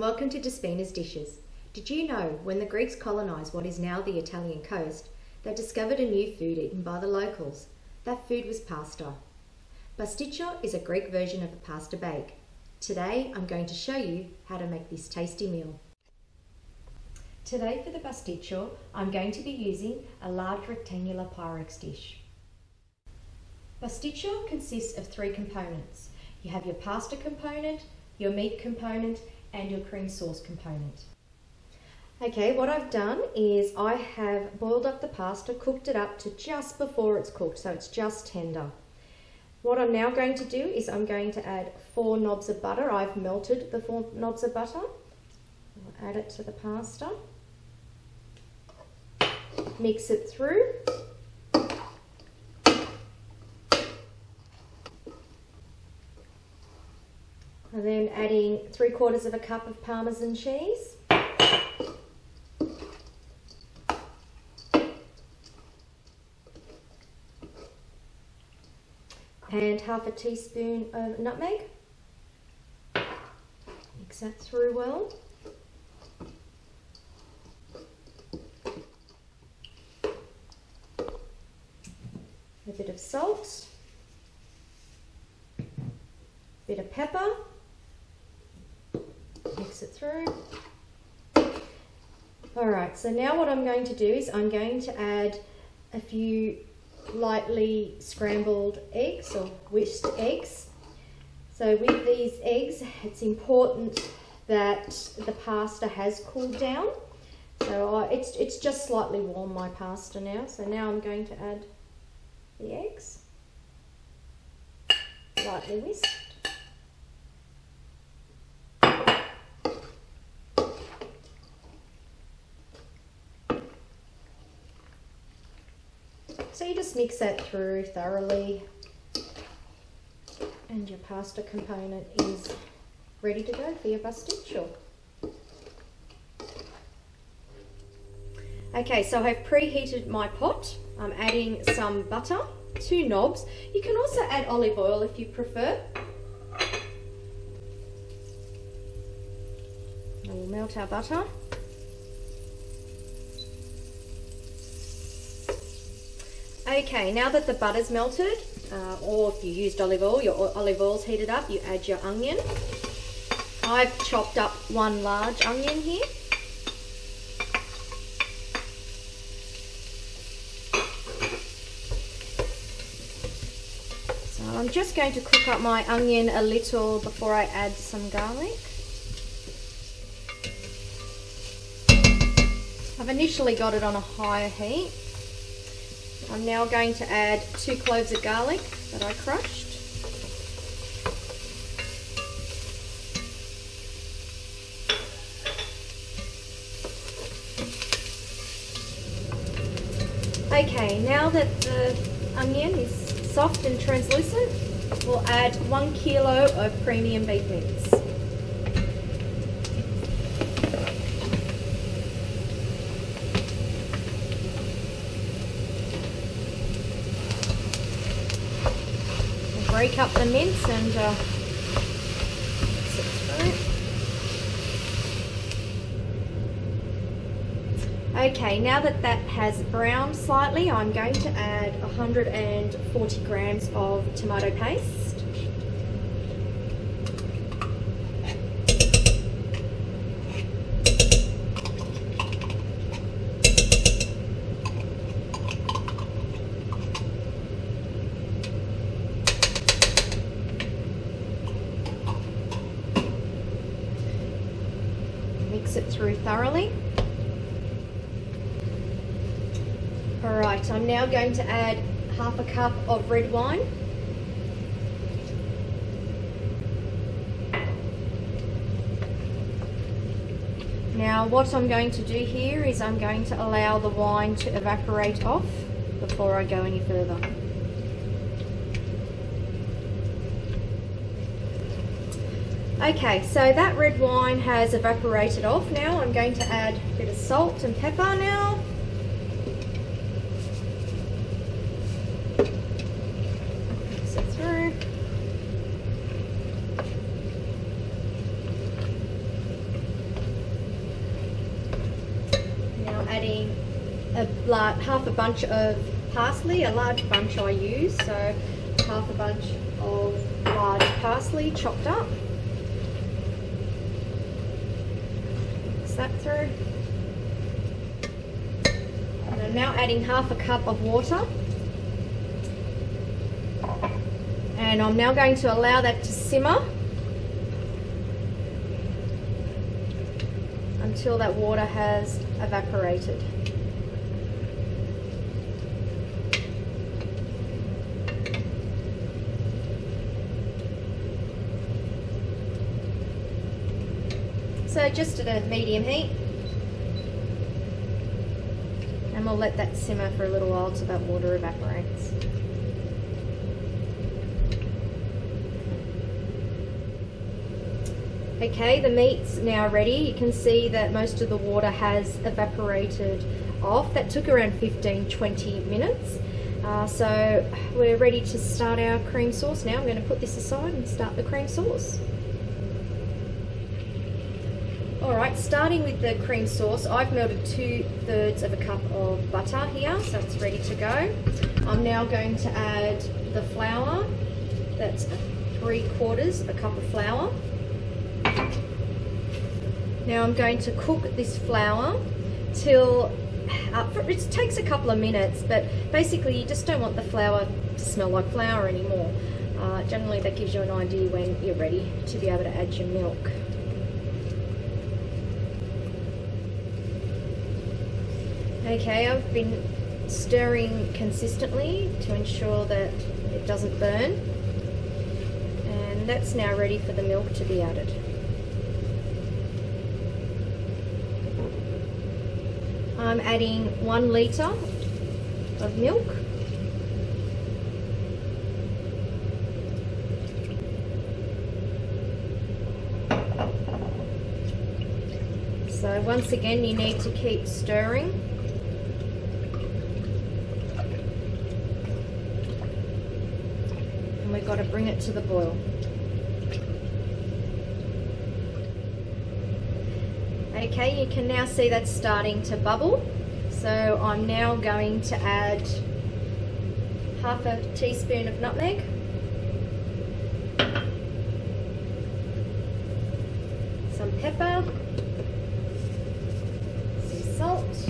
welcome to Despina's Dishes. Did you know when the Greeks colonised what is now the Italian coast, they discovered a new food eaten by the locals? That food was pasta. Pastitsio is a Greek version of a pasta bake. Today I'm going to show you how to make this tasty meal. Today for the pastitsio, I'm going to be using a large rectangular Pyrex dish. Pastitsio consists of three components. You have your pasta component, your meat component, and your cream sauce component. Okay, what I've done is I have boiled up the pasta, cooked it up to just before it's cooked, so it's just tender. What I'm now going to do is I'm going to add 4 knobs of butter. I've melted the 4 knobs of butter. I'll add it to the pasta. Mix it through. And then adding 3/4 of a cup of parmesan cheese. And 1/2 teaspoon of nutmeg. Mix that through well. A bit of salt. A bit of pepper. Mix it through. Alright, so now what I'm going to do is I'm going to add a few lightly scrambled eggs or whisked eggs. So with these eggs, it's important that the pasta has cooled down. So it's just slightly warm, my pasta now. So now I'm going to add the eggs, lightly whisked. So you just mix that through thoroughly and your pasta component is ready to go for your pastitsio. Okay, so I've preheated my pot. I'm adding some butter, 2 knobs. You can also add olive oil if you prefer. And we'll melt our butter. Okay, now that the butter's melted, or if you used olive oil, your olive oil's heated up, you add your onion. I've chopped up 1 large onion here. So I'm just going to cook up my onion a little before I add some garlic. I've initially got it on a higher heat. I'm now going to add 2 cloves of garlic that I crushed. Okay, now that the onion is soft and translucent, we'll add 1 kilo of premium beef mince. Break up the mince and mix it through. Okay, now that that has browned slightly, I'm going to add 140 grams of tomato paste. Mix it through thoroughly. Alright, I'm now going to add 1/2 cup of red wine. Now what I'm going to do here is I'm going to allow the wine to evaporate off before I go any further. Okay, so that red wine has evaporated off. Now I'm going to add a bit of salt and pepper now. Mix it through. half a bunch of parsley, a large bunch I use, so half a bunch of large parsley chopped up. Mix that through. And I'm now adding half a cup of water. And I'm now going to allow that to simmer until that water has evaporated. So just at a medium heat, and we'll let that simmer for a little while till that water evaporates. Okay, the meat's now ready. You can see that most of the water has evaporated off. That took around 15-20 minutes. So we're ready to start our cream sauce now. I'm going to put this aside and start the cream sauce. Alright, starting with the cream sauce, I've melted 2/3 of a cup of butter here, so it's ready to go. I'm now going to add the flour. That's 3/4 a cup of flour. Now I'm going to cook this flour till, it takes a couple of minutes, but basically you just don't want the flour to smell like flour anymore. Generally that gives you an idea when you're ready to be able to add your milk. Okay, I've been stirring consistently to ensure that it doesn't burn, and that's now ready for the milk to be added. I'm adding 1 litre of milk. So once again you need to keep stirring. And we've got to bring it to the boil. Okay, you can now see that's starting to bubble. So I'm now going to add half a teaspoon of nutmeg. Some pepper. Some salt.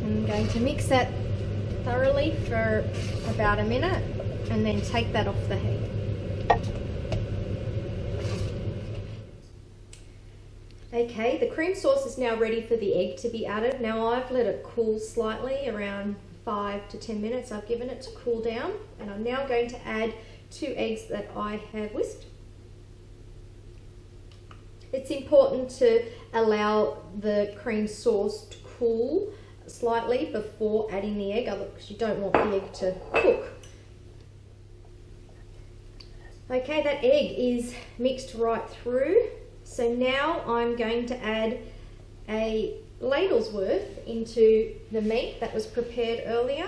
I'm going to mix that thoroughly for about a minute and then take that off the heat. Okay, the cream sauce is now ready for the egg to be added. Now I've let it cool slightly, around 5 to 10 minutes. I've given it to cool down, and I'm now going to add 2 eggs that I have whisked. It's important to allow the cream sauce to cool slightly before adding the egg, because you don't want the egg to cook. Okay, that egg is mixed right through. So now I'm going to add a ladle's worth into the meat that was prepared earlier.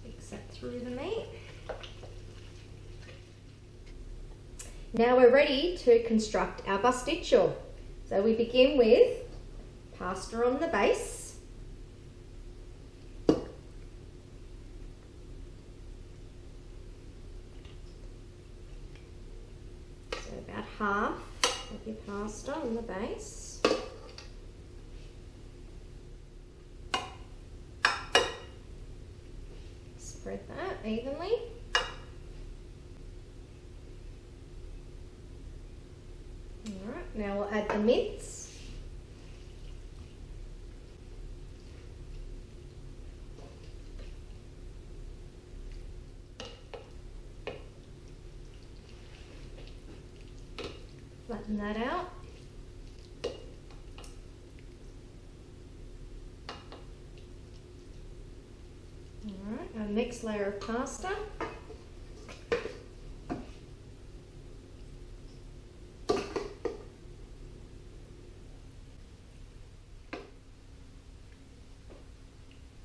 Mix that through the meat. Now we're ready to construct our pastitsio. So we begin with pasta on the base. So about half of your pasta on the base. Spread that evenly. Alright, now we'll add the mince. Flatten that out. Alright, our next layer of pasta.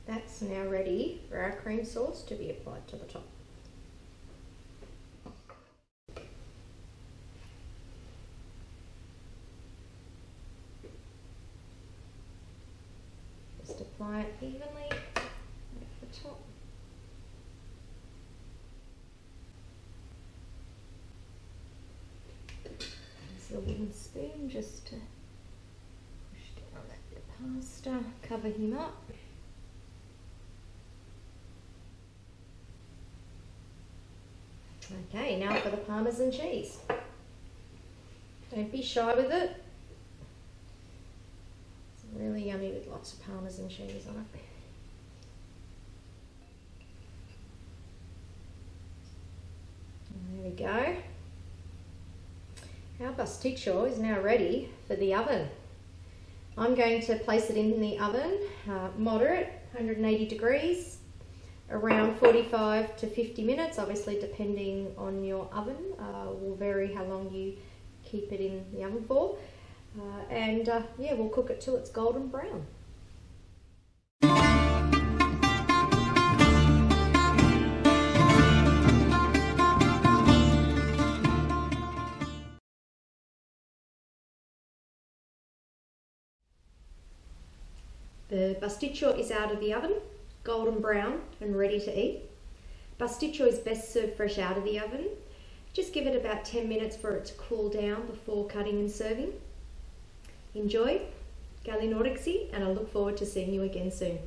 That's That's now ready for our cream sauce to be applied to the top. Just apply it evenly over the top. Use a wooden spoon just to push down that pasta, cover him up. Okay, now for the parmesan cheese. Don't be shy with it. It's really yummy with lots of parmesan cheese on it. And there we go. Our pastitsio is now ready for the oven. I'm going to place it in the oven, moderate, 180 degrees, around 45 to 50 minutes, obviously depending on your oven. Will vary how long you keep it in the oven for. Yeah, we'll cook it till it's golden brown. The pastitsio is out of the oven, golden brown and ready to eat. Pastitsio is best served fresh out of the oven. Just give it about 10 minutes for it to cool down before cutting and serving. Enjoy, L.L.C, and I look forward to seeing you again soon.